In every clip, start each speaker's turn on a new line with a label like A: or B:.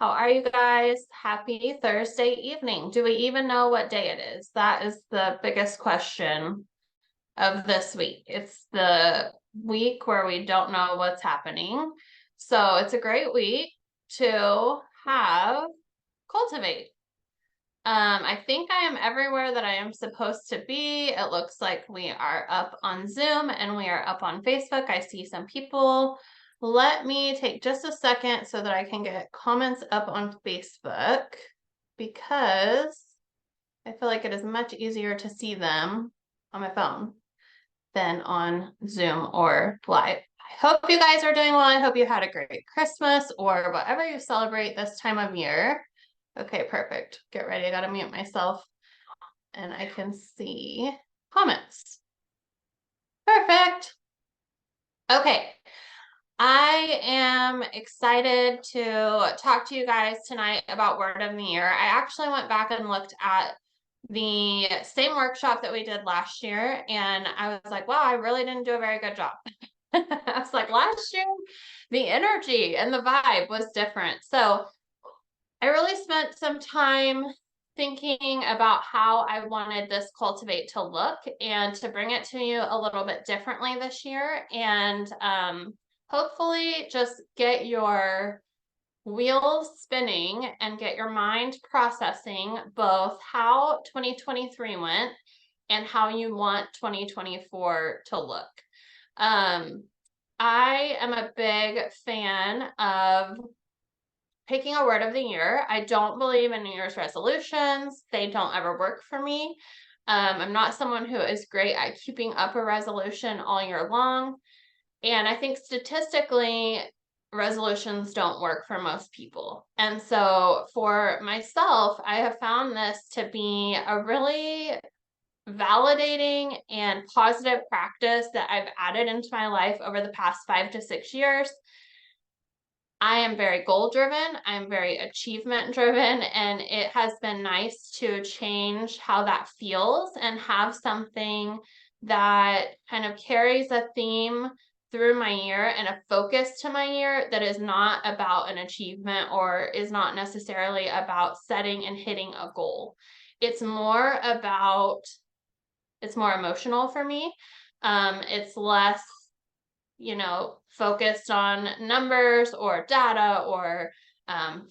A: How are you guys? Happy Thursday evening. Do we even know what day it is? That is the biggest question of this week. It's the week where we don't know what's happening. So it's a great week to have Cultivate. I think I am everywhere that I am supposed to be. It looks like we are up on Zoom and we are up on Facebook. I see some people. Let me take just a second so that I can get comments up on Facebook because I feel like it is much easier to see them on my phone than on Zoom or live. I hope you guys are doing well. I hope you had a great Christmas or whatever you celebrate this time of year. Okay, perfect. Get ready. I gotta mute myself and I can see comments. Perfect. Okay. I am excited to talk to you guys tonight about Word of the Year. I actually went back and looked at the same workshop that we did last year, and I was like, wow, I really didn't do a very good job. I was like, last year, the energy and the vibe was different. So I really spent some time thinking about how I wanted this Cultivate to look and to bring it to you a little bit differently this year, and hopefully just get your wheels spinning and get your mind processing both how 2023 went and how you want 2024 to look. I am a big fan of picking a word of the year. I don't believe in New Year's resolutions. They don't ever work for me. I'm not someone who is great at keeping up a resolution all year long. And I think statistically, resolutions don't work for most people. And so for myself, I have found this to be a really validating and positive practice that I've added into my life over the past 5 to 6 years. I am very goal driven, I'm very achievement driven, and it has been nice to change how that feels and have something that kind of carries a theme through my year and a focus to my year that is not about an achievement or is not necessarily about setting and hitting a goal. It's more about, it's more emotional for me. It's less focused on numbers or data or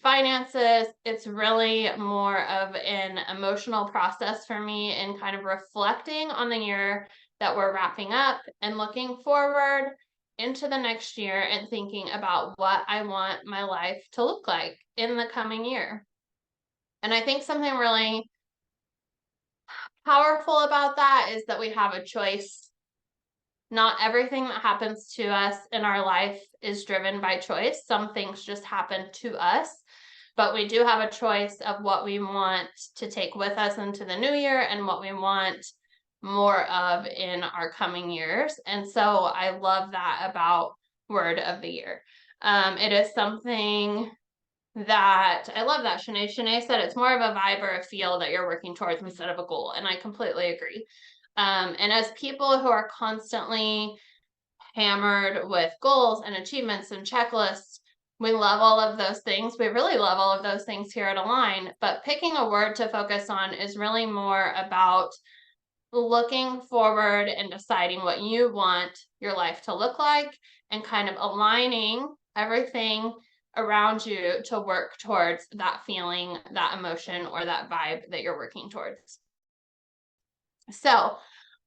A: finances. It's really more of an emotional process for me and kind of reflecting on the year that we're wrapping up and looking forward into the next year and thinking about what I want my life to look like in the coming year. And I think something really powerful about that is that we have a choice. Not everything that happens to us in our life is driven by choice. Some things just happen to us, but we do have a choice of what we want to take with us into the new year and what we want more of in our coming years. And so I love that about Word of the Year. It is something that I love that Shanae said it's more of a vibe or a feel that you're working towards instead of a goal. And I completely agree. And as people who are constantly hammered with goals and achievements and checklists, we love all of those things. We really love all of those things here at Align, but picking a word to focus on is really more about looking forward and deciding what you want your life to look like and kind of aligning everything around you to work towards that feeling, that emotion, or that vibe that you're working towards. So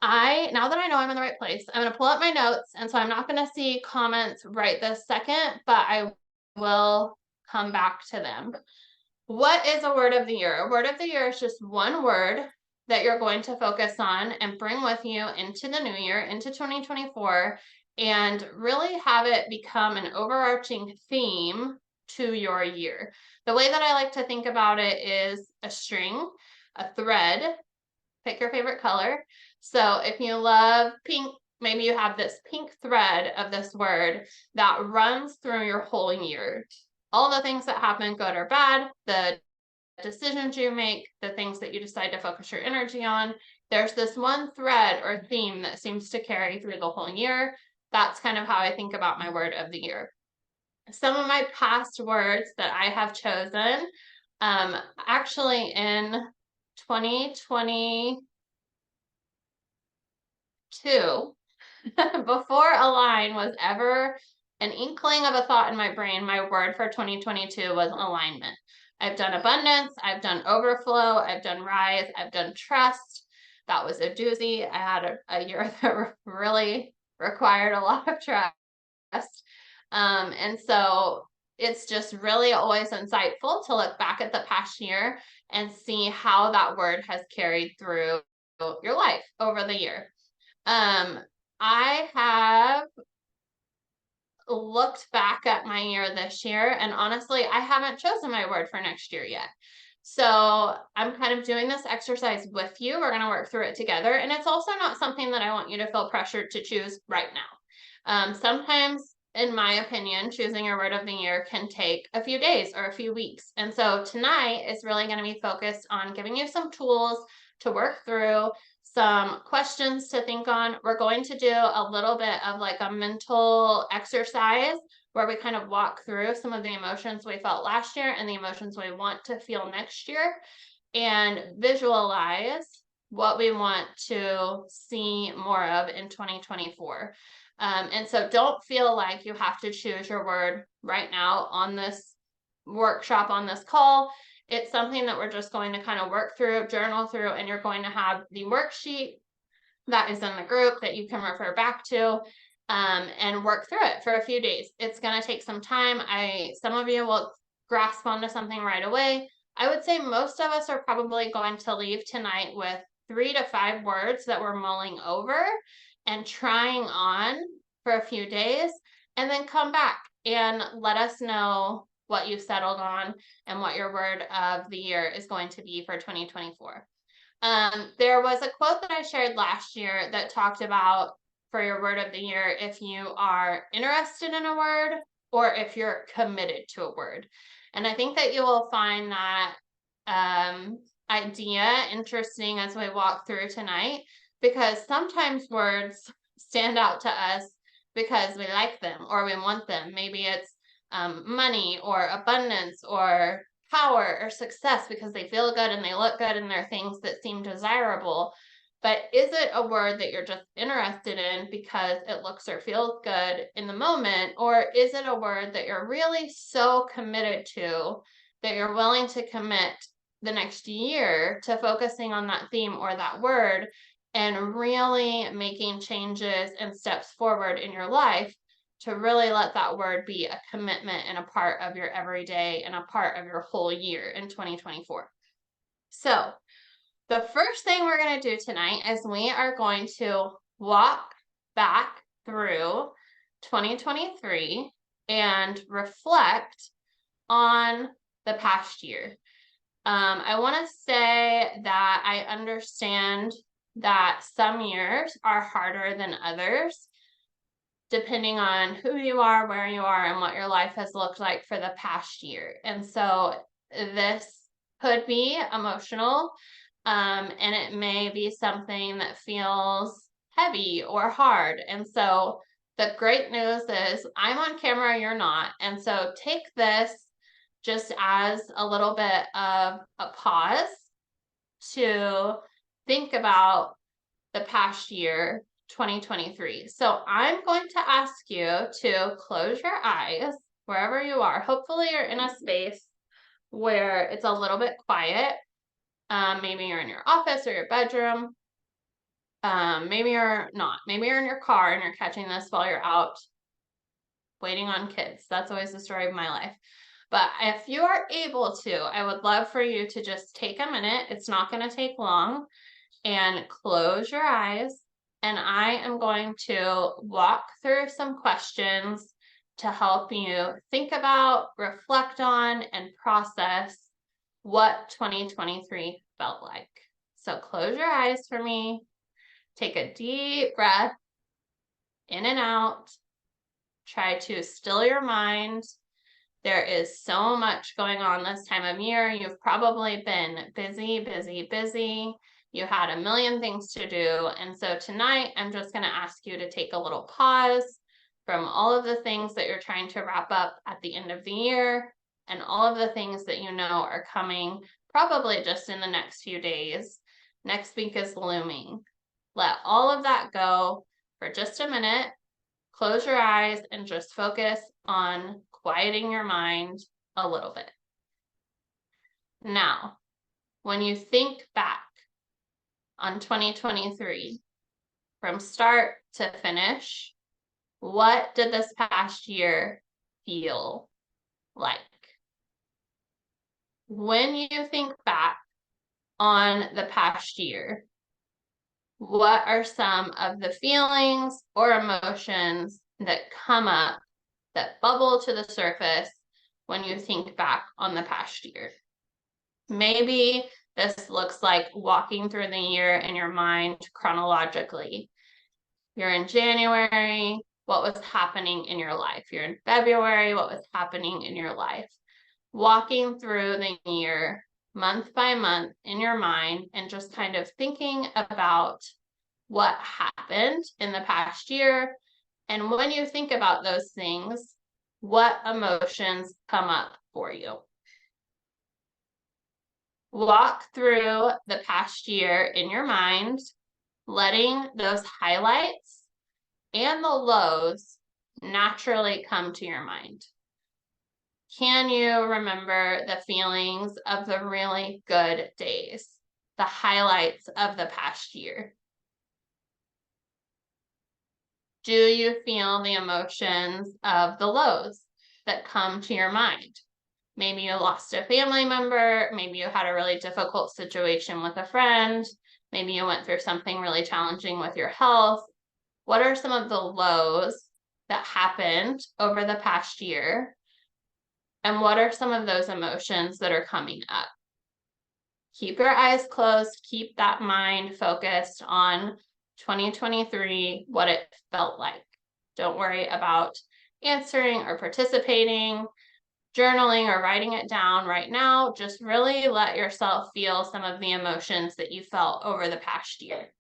A: now that I know I'm in the right place, I'm going to pull up my notes. And so I'm not going to see comments right this second, but I will come back to them. What is a word of the year? A word of the year is just one word that you're going to focus on and bring with you into the new year, into 2024, and really have it become an overarching theme to your year. The way that I like to think about it is a string, a thread. Pick your favorite color. So if you love pink, maybe you have this pink thread of this word that runs through your whole year. All the things that happen, good or bad, the decisions you make, the things that you decide to focus your energy on, there's this one thread or theme that seems to carry through the whole year. That's kind of how I think about my word of the year. some of my past words that I have chosen, actually in 2022, before align was ever an inkling of a thought in my brain, my word for 2022 was alignment. I've done abundance, I've done overflow, I've done rise, I've done trust. That was a doozy. I had a year that really required a lot of trust. And so it's just really always insightful to look back at the past year and see how that word has carried through your life over the year. I have looked back at my year this year, and honestly, I haven't chosen my word for next year yet. So I'm kind of doing this exercise with you. We're going to work through it together. And it's also not something that I want you to feel pressured to choose right now. Sometimes, in my opinion, choosing your word of the year can take a few days or a few weeks. And so tonight is really going to be focused on giving you some tools to work through, some questions to think on. We're going to do a little bit of like a mental exercise where we kind of walk through some of the emotions we felt last year and the emotions we want to feel next year and visualize what we want to see more of in 2024. And so don't feel like you have to choose your word right now on this workshop, on this call. It's something that we're just going to kind of work through, journal through, and you're going to have the worksheet that is in the group that you can refer back to and work through it for a few days. It's going to take some time. Some of you will grasp onto something right away. I would say most of us are probably going to leave tonight with 3 to 5 words that we're mulling over and trying on for a few days, and then come back and let us know what you've settled on and what your word of the year is going to be for 2024. There was a quote that I shared last year that talked about for your word of the year if you are interested in a word or if you're committed to a word. And I think that you will find that idea interesting as we walk through tonight, because sometimes words stand out to us because we like them or we want them. Maybe it's money or abundance or power or success because they feel good and they look good and they're things that seem desirable. But is it a word that you're just interested in because it looks or feels good in the moment? Or is it a word that you're really so committed to that you're willing to commit the next year to focusing on that theme or that word and really making changes and steps forward in your life to really let that word be a commitment and a part of your everyday and a part of your whole year in 2024. So the first thing we're going to do tonight is we are going to walk back through 2023 and reflect on the past year. I want to say that I understand that some years are harder than others, depending on who you are, where you are, and what your life has looked like for the past year. And so this could be emotional, and it may be something that feels heavy or hard. And so the great news is I'm on camera, you're not. And so take this just as a little bit of a pause to think about the past year, 2023. So I'm going to ask you to close your eyes wherever you are. Hopefully you're in a space where it's a little bit quiet. Maybe you're in your office or your bedroom. Maybe you're not. Maybe you're in your car and you're catching this while you're out waiting on kids. That's always the story of my life. But if you are able to, I would love for you to just take a minute. It's not going to take long. And close your eyes. And I am going to walk through some questions to help you think about, reflect on, and process what 2023 felt like. So close your eyes for me. Take a deep breath in and out. Try to still your mind. There is so much going on this time of year. You've probably been busy, busy, busy. You had a million things to do. And so tonight, I'm just going to ask you to take a little pause, from all of the things that you're trying to wrap up at the end of the year and all of the things that you know are coming probably just in the next few days. Next week is looming. Let all of that go for just a minute. Close your eyes and just focus on quieting your mind a little bit. Now, when you think back on 2023, from start to finish, what did this past year feel like? When you think back on the past year, what are some of the feelings or emotions that come up, that bubble to the surface when you think back on the past year? Maybe this looks like walking through the year in your mind chronologically. You're in January, what was happening in your life? You're in February, what was happening in your life? Walking through the year month by month in your mind and just kind of thinking about what happened in the past year. And when you think about those things, what emotions come up for you? Walk through the past year in your mind, letting those highlights and the lows naturally come to your mind. Can you remember the feelings of the really good days, the highlights of the past year? Do you feel the emotions of the lows that come to your mind? Maybe you lost a family member, maybe you had a really difficult situation with a friend, maybe you went through something really challenging with your health. What are some of the lows that happened over the past year? And what are some of those emotions that are coming up? Keep your eyes closed, keep that mind focused on 2023, what it felt like. Don't worry about answering or participating, journaling or writing it down right now. Just really let yourself feel some of the emotions that you felt over the past year.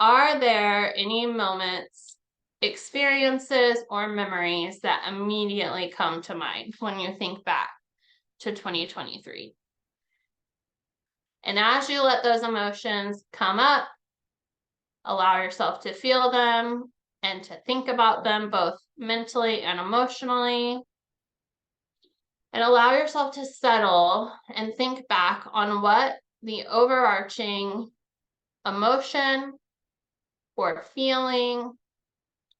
A: Are there any moments, experiences, or memories that immediately come to mind when you think back to 2023? And as you let those emotions come up, allow yourself to feel them and to think about them both mentally and emotionally. And allow yourself to settle and think back on what the overarching emotion or feeling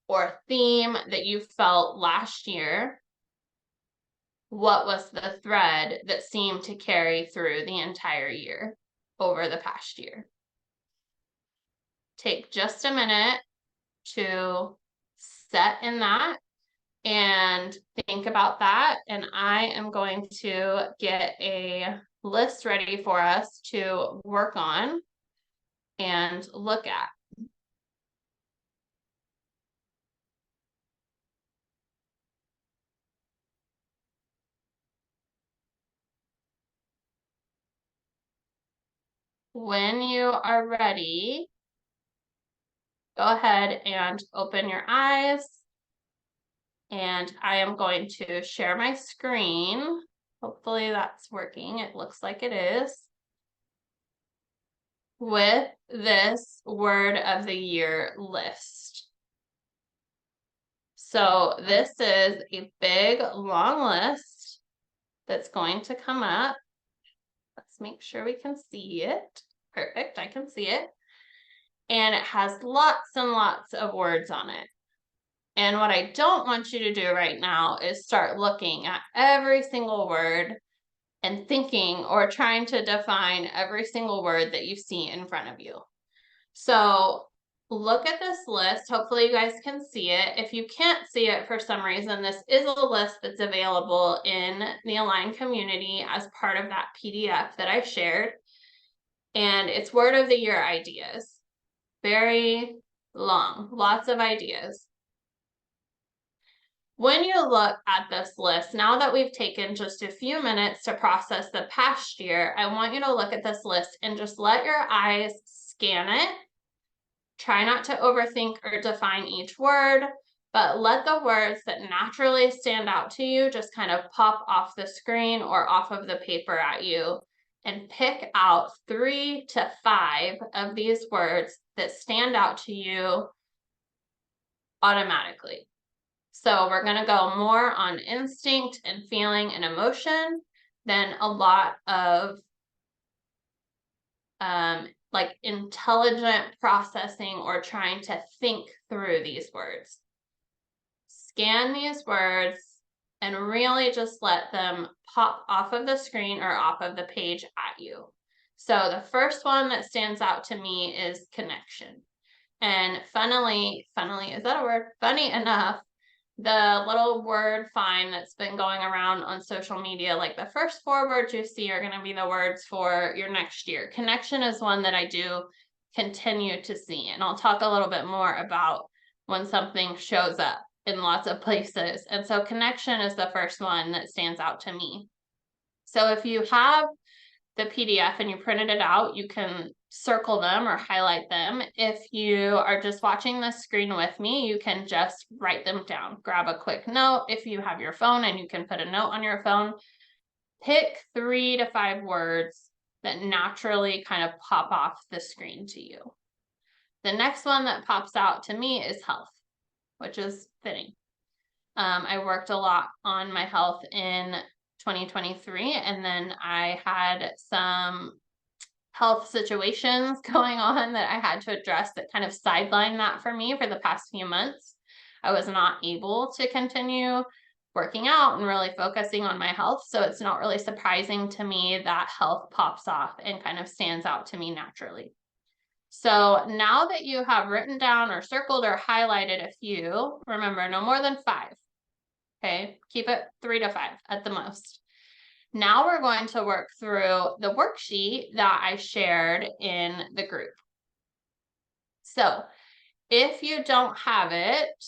A: or theme that you felt last year. What was the thread that seemed to carry through the entire year over the past year? Take just a minute to set in that and think about that. And I am going to get a list ready for us to work on and look at. When you are ready, go ahead and open your eyes. And I am going to share my screen. Hopefully that's working. It looks like it is. With this word of the year list. So this is a big, long list that's going to come up. Let's make sure we can see it. Perfect, I can see it. And it has lots and lots of words on it. And what I don't want you to do right now is start looking at every single word and thinking or trying to define every single word that you see in front of you. So look at this list. Hopefully you guys can see it. If you can't see it for some reason, this is a list that's available in the Align community as part of that PDF that I shared. And it's word of the year ideas. Very long, lots of ideas. When you look at this list, now that we've taken just a few minutes to process the past year, I want you to look at this list and just let your eyes scan it Try not to overthink or define each word, but let the words that naturally stand out to you just kind of pop off the screen or off of the paper at you, and pick out 3 to 5 of these words that stand out to you automatically. So we're going to go more on instinct and feeling and emotion than a lot of like intelligent processing or trying to think through these words. Scan these words and really just let them pop off of the screen or off of the page at you. So the first one that stands out to me is connection. And funnily, is that a word? Funny enough, the little word find that's been going around on social media, like the first 4 words you see are going to be the words for your next year. Connection is one that I do continue to see, and I'll talk a little bit more about when something shows up in lots of places. And so connection is the first one that stands out to me. So if you have the PDF and you printed it out, you can circle them or highlight them. If you are just watching the screen with me, you can just write them down. Grab a quick note. If you have your phone and you can put a note on your phone, pick 3 to 5 words that naturally kind of pop off the screen to you. The next one that pops out to me is health, which is fitting. I worked a lot on my health in 2023, and then I had some health situations going on that I had to address that kind of sidelined that for me for the past few months. I was not able to continue working out and really focusing on my health, so it's not really surprising to me that health pops off and kind of stands out to me naturally. So now that you have written down or circled or highlighted a few, remember, no more than 5. Okay, keep it 3 to 5 at the most. Now we're going to work through the worksheet that I shared in the group. So if you don't have it,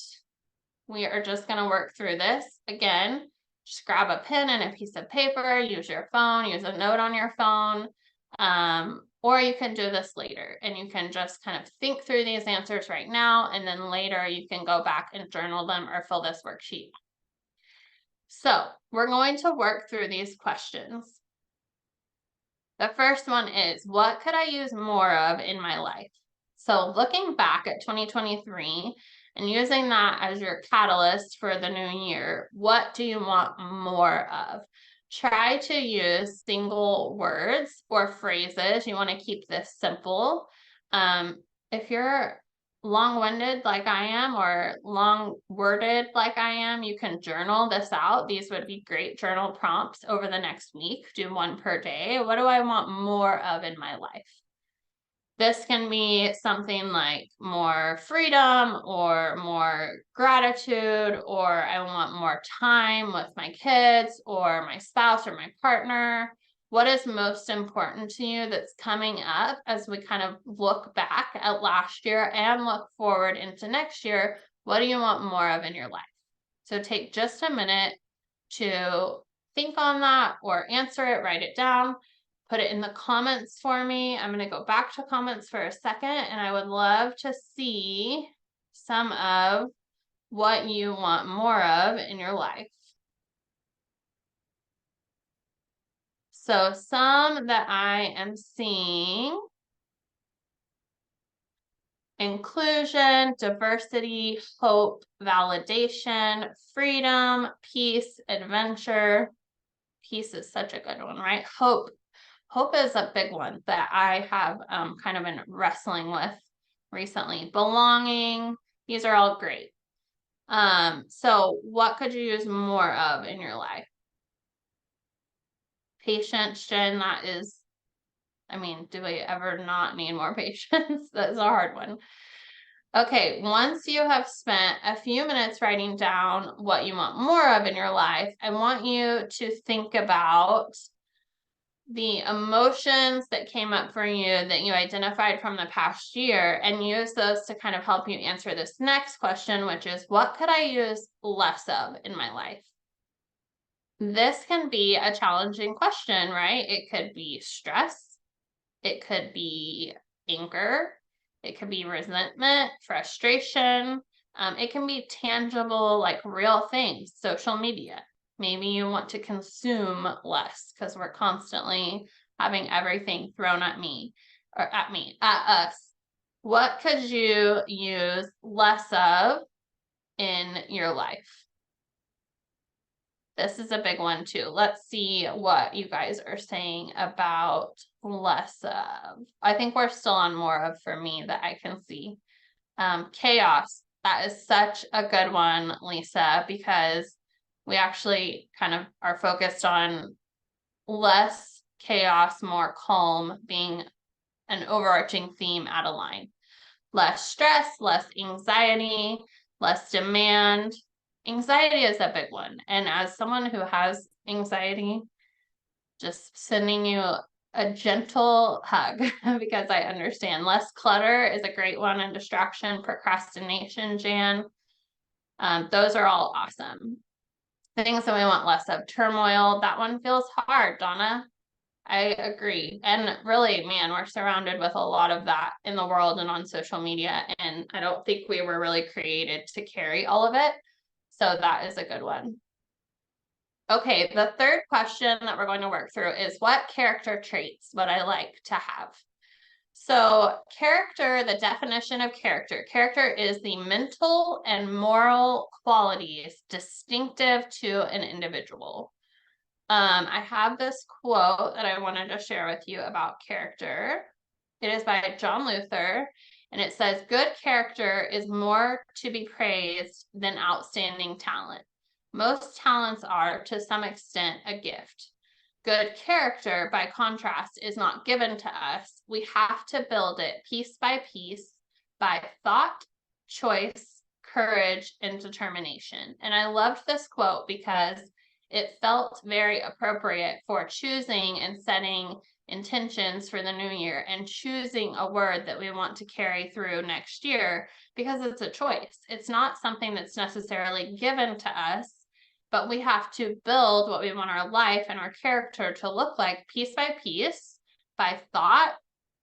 A: we are just going to work through this. Again, just grab a pen and a piece of paper, use your phone, use a note on your phone, or you can do this later and you can just kind of think through these answers right now, and then later you can go back and journal them or fill this worksheet. So we're going to work through these questions. The first one is, what could I use more of in my life? So looking back at 2023 and using that as your catalyst for the new year, what do you want more of? Try to use single words or phrases. You want to keep this simple. If you're long-winded like I am or long-worded like I am, you can journal this out. These would be great journal prompts over the next week. Do 1 per day. What do I want more of in my life? This can be something like more freedom or more gratitude, or I want more time with my kids or my spouse or my partner. What is most important to you that's coming up as we kind of look back at last year and look forward into next year? What do you want more of in your life? So take just a minute to think on that or answer it, write it down, put it in the comments for me. I'm going to go back to comments for a second, and I would love to see some of what you want more of in your life. So some that I am seeing: inclusion, diversity, hope, validation, freedom, peace, adventure. Peace is such a good one, right? Hope is a big one that I have kind of been wrestling with recently. Belonging, these are all great. So what could you use more of in your life? Patience, Jen, that is, I mean, do we ever not need more patience? That's a hard one. Okay, once you have spent a few minutes writing down what you want more of in your life, I want you to think about the emotions that came up for you that you identified from the past year and use those to kind of help you answer this next question, which is, what could I use less of in my life? This can be a challenging question, right? It could be stress. It could be anger. It could be resentment, frustration. It can be tangible, like real things, social media. Maybe you want to consume less because we're constantly having everything thrown at us. What could you use less of in your life? This is a big one too. Let's see what you guys are saying about less of. I think we're still on more of for me that I can see. Chaos. That is such a good one, Lisa, because we actually kind of are focused on less chaos, more calm being an overarching theme at a line. Less stress, less anxiety, less demand. Anxiety is a big one. And as someone who has anxiety, just sending you a gentle hug because I understand. Less clutter is a great one, and distraction, procrastination, Jan. Those are all awesome. Things that we want less of. Turmoil, that one feels hard, Donna. I agree. And really, man, we're surrounded with a lot of that in the world and on social media. And I don't think we were really created to carry all of it. So that is a good one. Okay, the third question that we're going to work through is what character traits would I like to have? So character, the definition of character. Character is the mental and moral qualities distinctive to an individual. I have this quote that I wanted to share with you about character. It is by John Luther, and it says, "Good character is more to be praised than outstanding talent. Most talents are, to some extent, a gift. Good character, by contrast, is not given to us. We have to build it piece by piece by thought, choice, courage, and determination." And I loved this quote because it felt very appropriate for choosing and setting intentions for the new year and choosing a word that we want to carry through next year, because it's a choice. It's not something that's necessarily given to us, but we have to build what we want our life and our character to look like piece by piece by thought,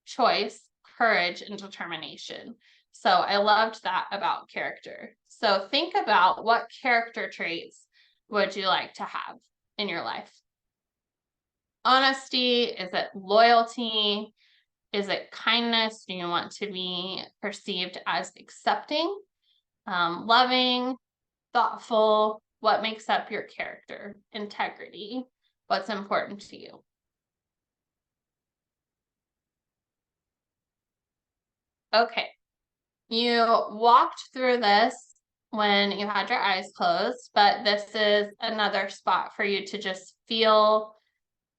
A: choice, courage, and determination. So I loved that about character. So think about, what character traits would you like to have in your life? Honesty? Is it loyalty? Is it kindness? Do you want to be perceived as accepting, loving, thoughtful? What makes up your character? Integrity. What's important to you? Okay. You walked through this when you had your eyes closed, but this is another spot for you to just feel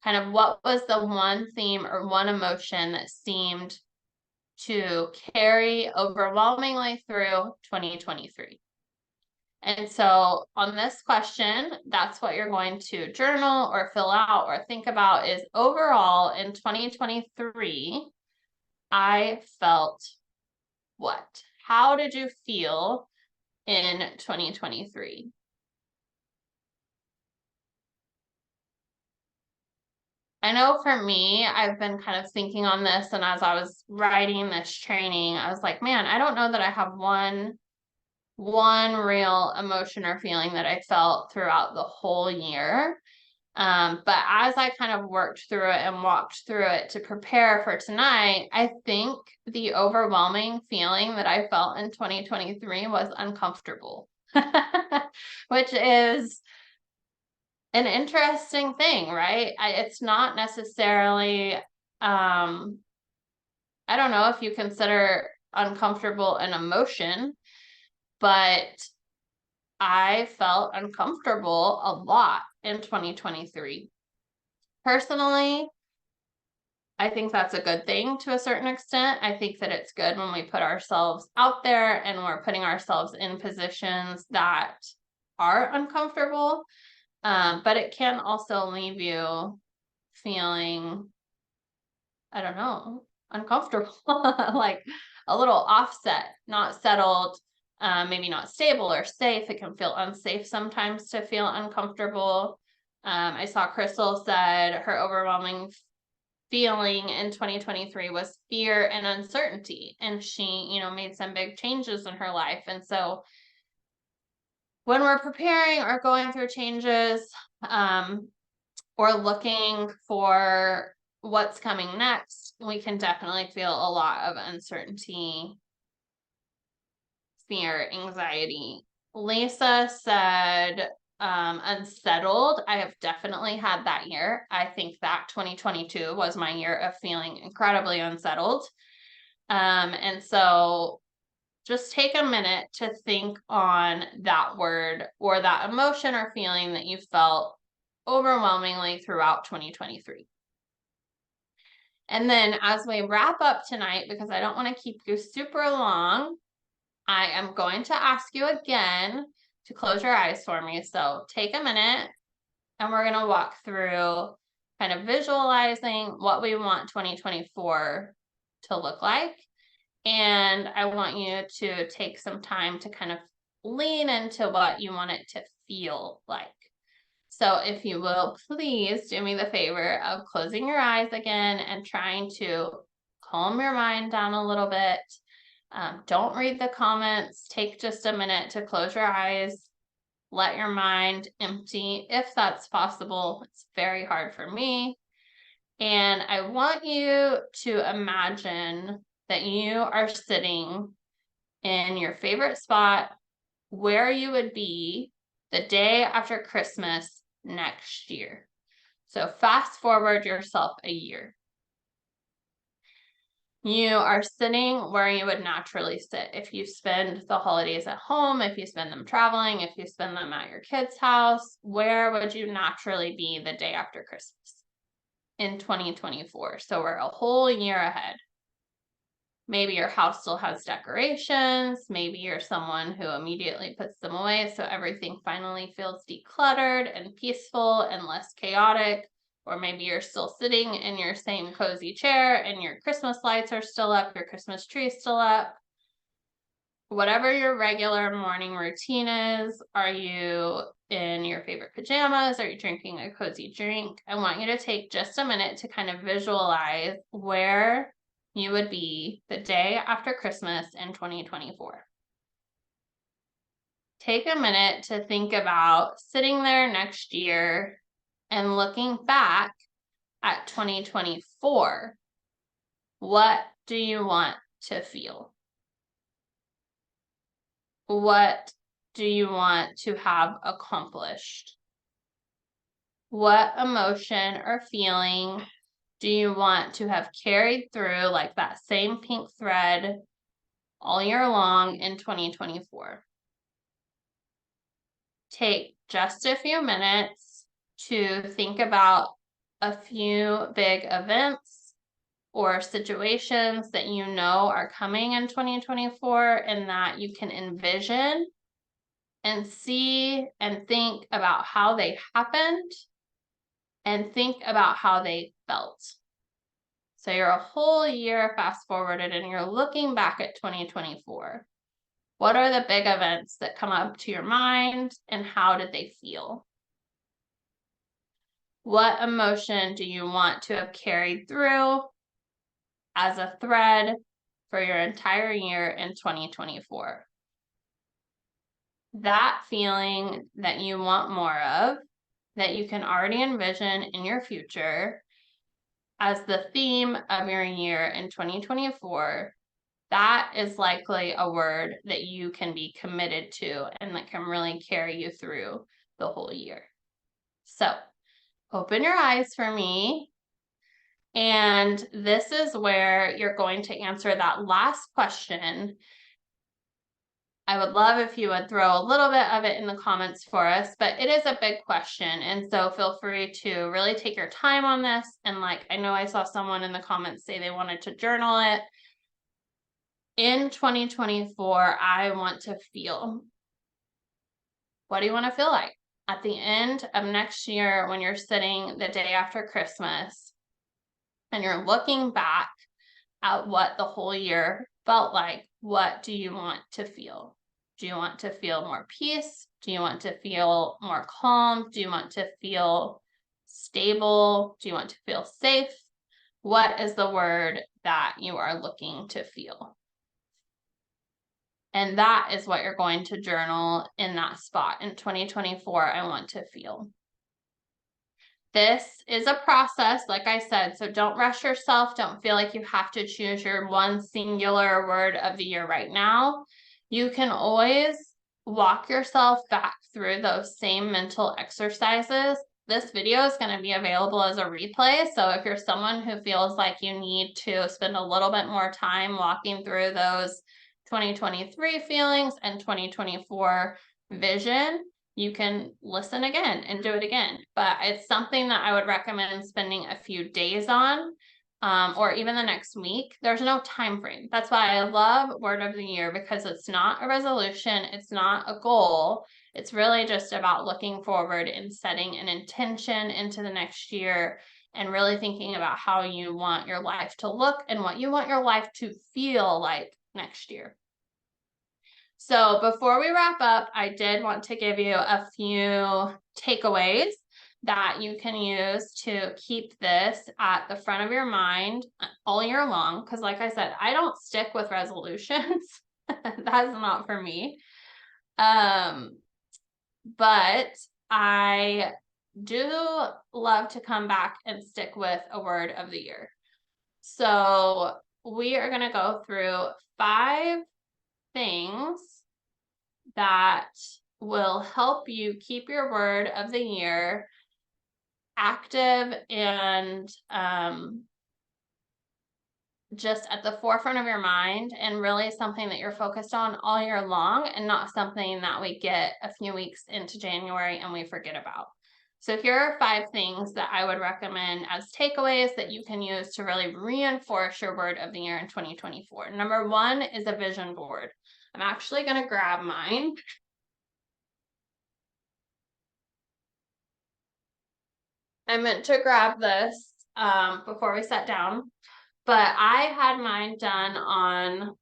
A: kind of what was the one theme or one emotion that seemed to carry overwhelmingly through 2023. And so on this question, that's what you're going to journal or fill out or think about, is overall in 2023, I felt what? How did you feel in 2023? I know for me, I've been kind of thinking on this, and as I was writing this training, I was like, man, I don't know that I have one real emotion or feeling that I felt throughout the whole year. But as I kind of worked through it and walked through it to prepare for tonight, I think the overwhelming feeling that I felt in 2023 was uncomfortable, which is an interesting thing, right? It's not necessarily, I don't know if you consider uncomfortable an emotion, but I felt uncomfortable a lot in 2023. Personally, I think that's a good thing to a certain extent. I think that it's good when we put ourselves out there and we're putting ourselves in positions that are uncomfortable. But it can also leave you feeling, I don't know, uncomfortable, like a little offset, not settled, maybe not stable or safe. It can feel unsafe sometimes to feel uncomfortable. I saw Crystal said her overwhelming feeling in 2023 was fear and uncertainty. And she, made some big changes in her life. And so when we're preparing or going through changes, or looking for what's coming next, we can definitely feel a lot of uncertainty, fear, anxiety. Lisa said, unsettled. I have definitely had that year. I think that 2022 was my year of feeling incredibly unsettled. And so just take a minute to think on that word or that emotion or feeling that you felt overwhelmingly throughout 2023. And then as we wrap up tonight, because I don't want to keep you super long, I am going to ask you again to close your eyes for me. So take a minute and we're going to walk through kind of visualizing what we want 2024 to look like. And I want you to take some time to kind of lean into what you want it to feel like. So if you will, please do me the favor of closing your eyes again and trying to calm your mind down a little bit. Don't read the comments. Take just a minute to close your eyes. Let your mind empty if that's possible. It's very hard for me. And I want you to imagine that you are sitting in your favorite spot where you would be the day after Christmas next year. So fast forward yourself a year. You are sitting where you would naturally sit. If you spend the holidays at home, if you spend them traveling, if you spend them at your kid's house, where would you naturally be the day after Christmas in 2024? So we're a whole year ahead. Maybe your house still has decorations. Maybe you're someone who immediately puts them away so everything finally feels decluttered and peaceful and less chaotic. Or maybe you're still sitting in your same cozy chair and your Christmas lights are still up, your Christmas tree is still up. Whatever your regular morning routine is, are you in your favorite pajamas? Are you drinking a cozy drink? I want you to take just a minute to kind of visualize where you would be the day after Christmas in 2024. Take a minute to think about sitting there next year and looking back at 2024. What do you want to feel? What do you want to have accomplished? What emotion or feeling do you want to have carried through like that same pink thread all year long in 2024? Take just a few minutes to think about a few big events or situations that you know are coming in 2024 and that you can envision and see and think about how they happened and think about how they felt. So you're a whole year fast forwarded and you're looking back at 2024. What are the big events that come up to your mind and how did they feel? What emotion do you want to have carried through as a thread for your entire year in 2024? That feeling that you want more of, that you can already envision in your future as the theme of your year in 2024, that is likely a word that you can be committed to and that can really carry you through the whole year. So open your eyes for me. And this is where you're going to answer that last question. I would love if you would throw a little bit of it in the comments for us, but it is a big question. And so feel free to really take your time on this. And I know I saw someone in the comments say they wanted to journal it. In 2024, I want to feel. What do you want to feel like? At the end of next year, when you're sitting the day after Christmas and you're looking back at what the whole year felt like, what do you want to feel? Do you want to feel more peace? Do you want to feel more calm? Do you want to feel stable? Do you want to feel safe? what is the word that you are looking to feel? And that is what you're going to journal in that spot. In 2024, I want to feel. This is a process, like I said, so don't rush yourself. Don't feel like you have to choose your one singular word of the year right now. You can always walk yourself back through those same mental exercises. This video is going to be available as a replay. So if you're someone who feels like you need to spend a little bit more time walking through those 2023 feelings and 2024 vision, you can listen again and do it again. But it's something that I would recommend spending a few days on, or even the next week. There's no time frame. That's why I love Word of the Year, because it's not a resolution. It's not a goal. It's really just about looking forward and setting an intention into the next year and really thinking about how you want your life to look and what you want your life to feel like next year. So before we wrap up, I did want to give you a few takeaways that you can use to keep this at the front of your mind all year long. Because like I said, I don't stick with resolutions. That's not for me. But I do love to come back and stick with a word of the year. So we are going to go through 5 things that will help you keep your word of the year active and just at the forefront of your mind, and really something that you're focused on all year long, and not something that we get a few weeks into January and we forget about. So here are 5 things that I would recommend as takeaways that you can use to really reinforce your word of the year in 2024. Number 1 is a vision board. I'm actually going to grab mine. I meant to grab this before we sat down, but I had mine done on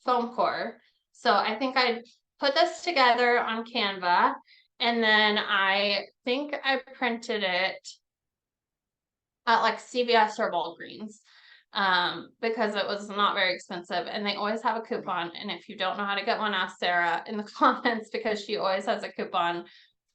A: foam core. So I think I put this together on Canva, and then I think I printed it at like CVS or Walgreens because it was not very expensive, and they always have a coupon. And if you don't know how to get one, ask Sarah in the comments, because she always has a coupon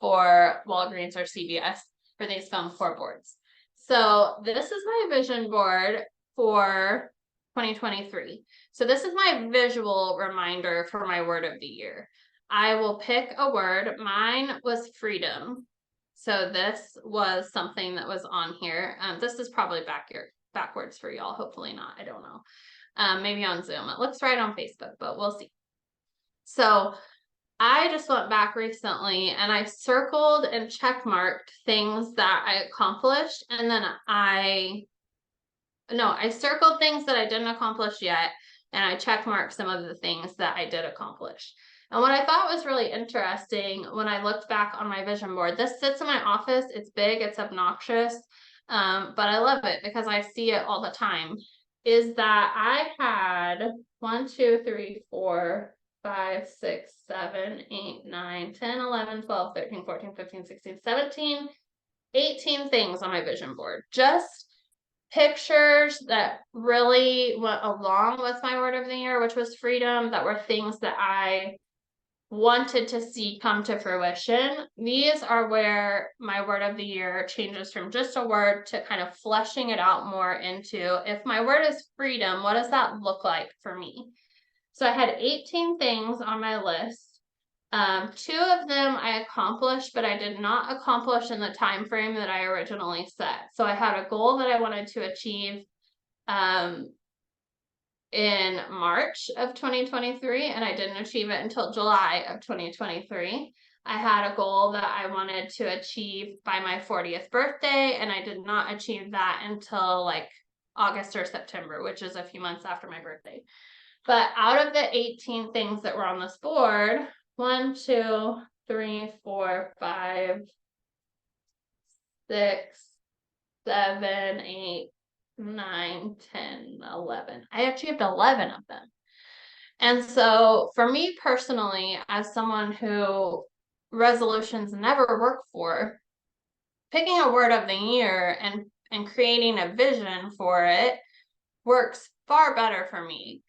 A: for Walgreens or CVS for these foam core boards. So this is my vision board for 2023. So this is my visual reminder for my word of the year. I will pick a word. Mine was freedom. So this was something that was on here. This is probably backwards for y'all. Hopefully not. I don't know. Maybe on Zoom. It looks right on Facebook, but we'll see. So I just went back recently and I circled and check marked things that I accomplished. And then I circled things that I didn't accomplish yet. And I check marked some of the things that I did accomplish. And what I thought was really interesting when I looked back on my vision board, this sits in my office. It's big, it's obnoxious, but I love it because I see it all the time, is that I had 1, 2, 3, 4, 5, 6, 7, 8, 9, 10, 11, 12, 13, 14, 15, 16, 17, 18 things on my vision board. Just pictures that really went along with my word of the year, which was freedom, that were things that I wanted to see come to fruition. These are where my word of the year changes from just a word to kind of fleshing it out more into, if my word is freedom, what does that look like for me? So I had 18 things on my list. 2 of them I accomplished, but I did not accomplish in the time frame that I originally set. So I had a goal that I wanted to achieve in March of 2023, and I didn't achieve it until July of 2023. I had a goal that I wanted to achieve by my 40th birthday, and I did not achieve that until like August or September, which is a few months after my birthday. But out of the 18 things that were on this board, 1, 2, 3, 4, 5, 6, 7, 8, 9, 10, 11. I achieved 11 of them. And so for me personally, as someone who resolutions never work for, picking a word of the year and creating a vision for it works far better for me.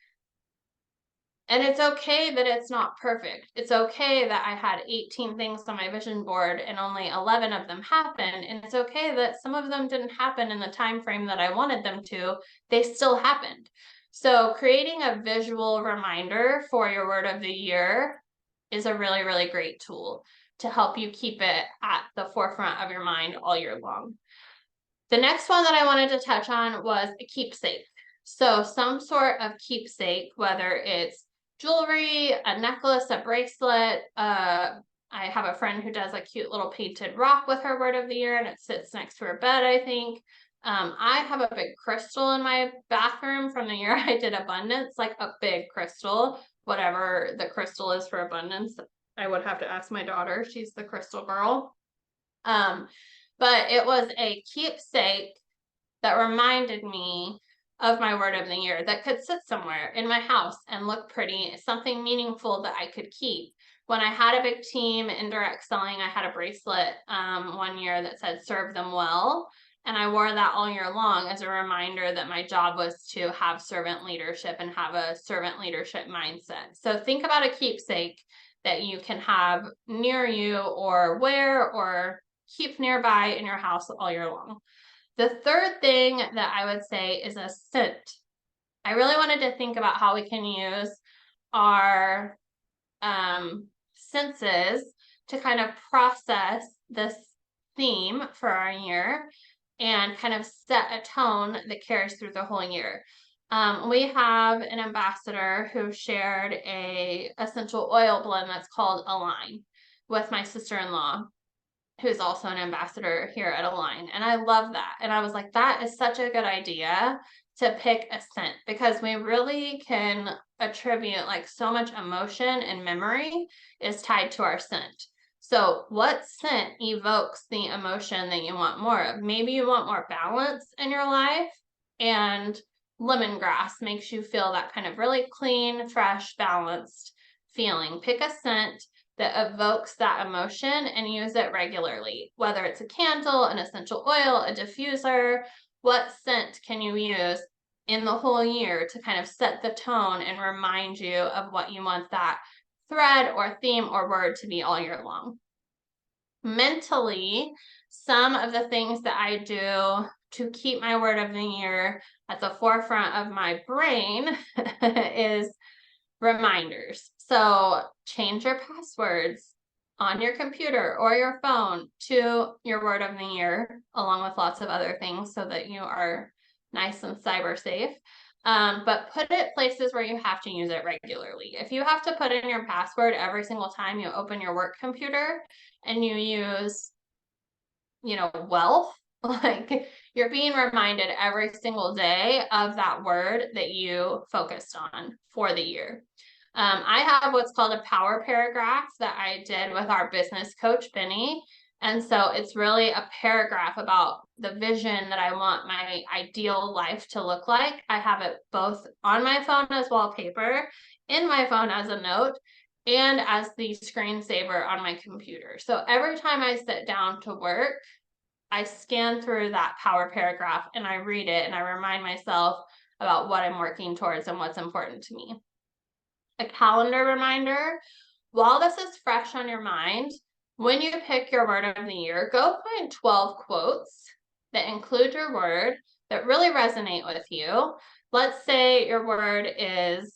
A: And it's okay that it's not perfect. It's okay that I had 18 things on my vision board and only 11 of them happened. And it's okay that some of them didn't happen in the time frame that I wanted them to. They still happened. So creating a visual reminder for your word of the year is a really, really great tool to help you keep it at the forefront of your mind all year long. The next one that I wanted to touch on was a keepsake. So some sort of keepsake, whether it's jewelry, a necklace, a bracelet. I have a friend who does a cute little painted rock with her word of the year, and it sits next to her bed, I think. I have a big crystal in my bathroom from the year I did abundance, like a big crystal, whatever the crystal is for abundance. I would have to ask my daughter. She's the crystal girl. But it was a keepsake that reminded me of my word of the year that could sit somewhere in my house and look pretty, something meaningful that I could keep. When I had a big team in direct selling, I had a bracelet one year that said serve them well. And I wore that all year long as a reminder that my job was to have servant leadership and have a servant leadership mindset. So think about a keepsake that you can have near you or wear or keep nearby in your house all year long. The third thing that I would say is a scent. I really wanted to think about how we can use our senses to kind of process this theme for our year and kind of set a tone that carries through the whole year. We have an ambassador who shared a essential oil blend that's called Align with my sister-in-law, who's also an ambassador here at Align. And I love that. And I was like, that is such a good idea to pick a scent, because we really can attribute like so much emotion and memory is tied to our scent. So what scent evokes the emotion that you want more of? Maybe you want more balance in your life, and lemongrass makes you feel that kind of really clean, fresh, balanced feeling. Pick a scent that evokes that emotion and use it regularly, whether it's a candle, an essential oil, a diffuser. What scent can you use in the whole year to kind of set the tone and remind you of what you want that thread or theme or word to be all year long? Mentally, some of the things that I do to keep my word of the year at the forefront of my brain is reminders. So change your passwords on your computer or your phone to your word of the year, along with lots of other things so that you are nice and cyber safe. But put it places where you have to use it regularly. If you have to put in your password every single time you open your work computer and you use, wealth, like you're being reminded every single day of that word that you focused on for the year. I have what's called a power paragraph that I did with our business coach, Benny. And so it's really a paragraph about the vision that I want my ideal life to look like. I have it both on my phone as wallpaper, in my phone as a note, and as the screensaver on my computer. So every time I sit down to work, I scan through that power paragraph and I read it and I remind myself about what I'm working towards and what's important to me. A calendar reminder. While this is fresh on your mind, when you pick your word of the year, go find 12 quotes that include your word that really resonate with you. Let's say your word is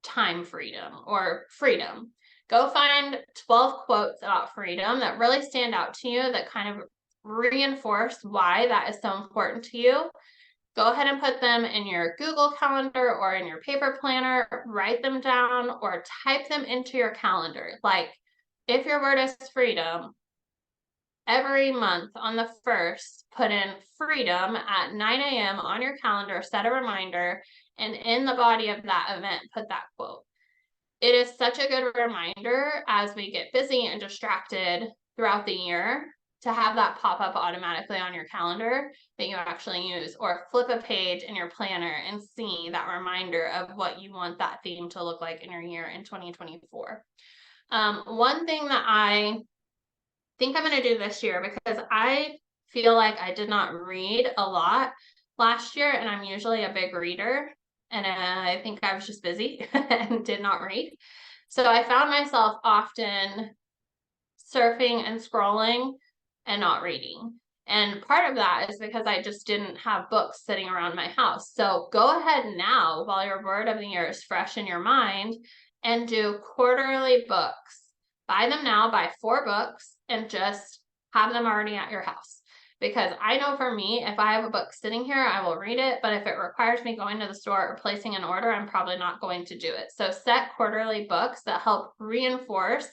A: time freedom or freedom. Go find 12 quotes about freedom that really stand out to you, that kind of reinforce why that is so important to you. Go ahead and put them in your Google Calendar or in your paper planner, write them down or type them into your calendar. Like if your word is freedom, every month on the 1st, put in freedom at 9 a.m. on your calendar, set a reminder, and in the body of that event, put that quote. It is such a good reminder as we get busy and distracted throughout the year to have that pop up automatically on your calendar that you actually use, or flip a page in your planner and see that reminder of what you want that theme to look like in your year in 2024. One thing that I think I'm going to do this year, because I feel like I did not read a lot last year, and I'm usually a big reader, and I think I was just busy and did not read. So I found myself often surfing and scrolling and not reading. And part of that is because I just didn't have books sitting around my house. So go ahead now, while your word of the year is fresh in your mind, and do quarterly books. Buy them now, buy 4 books, and just have them already at your house. Because I know for me, if I have a book sitting here, I will read it. But if it requires me going to the store or placing an order, I'm probably not going to do it. So set quarterly books that help reinforce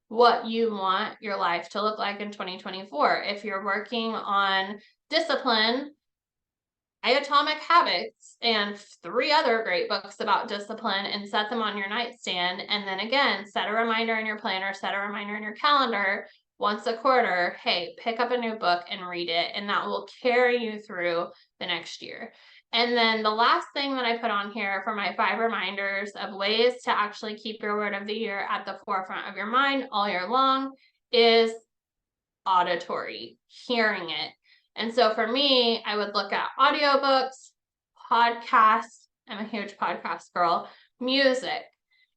A: what you want your life to look like in 2024. If you're working on discipline, Atomic Habits and 3 other great books about discipline, and set them on your nightstand. And then again, set a reminder in your planner, set a reminder in your calendar once a quarter. Hey, pick up a new book and read it, and that will carry you through the next year. And then the last thing that I put on here for my 5 reminders of ways to actually keep your word of the year at the forefront of your mind all year long is auditory, hearing it. And so for me, I would look at audiobooks, podcasts. I'm a huge podcast girl. Music.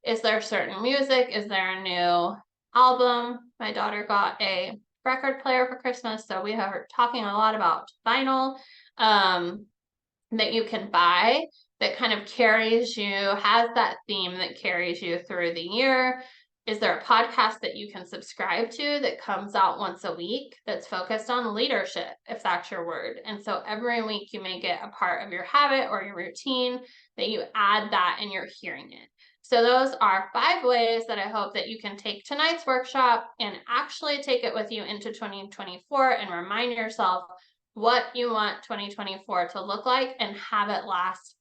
A: Is there certain music? Is there a new album? My daughter got a record player for Christmas, so we are talking a lot about vinyl. That you can buy that kind of carries you, has that theme that carries you through the year. Is there a podcast that you can subscribe to that comes out once a week that's focused on leadership, if that's your word? And so every week you make it a part of your habit or your routine that you add that and you're hearing it. So those are 5 ways that I hope that you can take tonight's workshop and actually take it with you into 2024 and remind yourself what you want 2024 to look like and have it last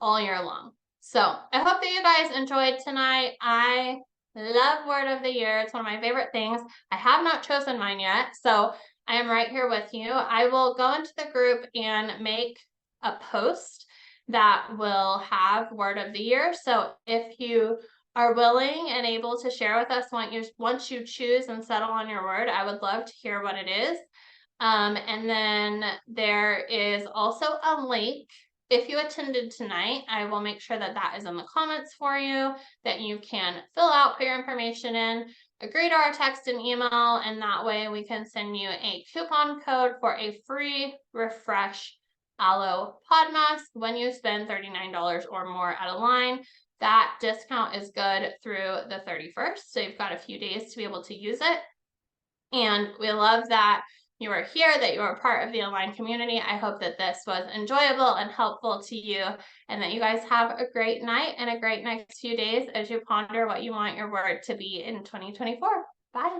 A: all year long. So I hope that you guys enjoyed tonight. I love word of the year. It's one of my favorite things. I have not chosen mine yet, so I am right here with you. I will go into the group and make a post that will have word of the year. So if you are willing and able to share with us once you choose and settle on your word, I would love to hear what it is. And then there is also a link. If you attended tonight, I will make sure that that is in the comments for you, that you can fill out, put your information in, agree to our text and email, and that way we can send you a coupon code for a free Refresh Aloe Pod Mask when you spend $39 or more at Align. That discount is good through the 31st, so you've got a few days to be able to use it. And we love that you are here, that you are part of the Align community. I hope that this was enjoyable and helpful to you, and that you guys have a great night and a great next few days as you ponder what you want your word to be in 2024. Bye.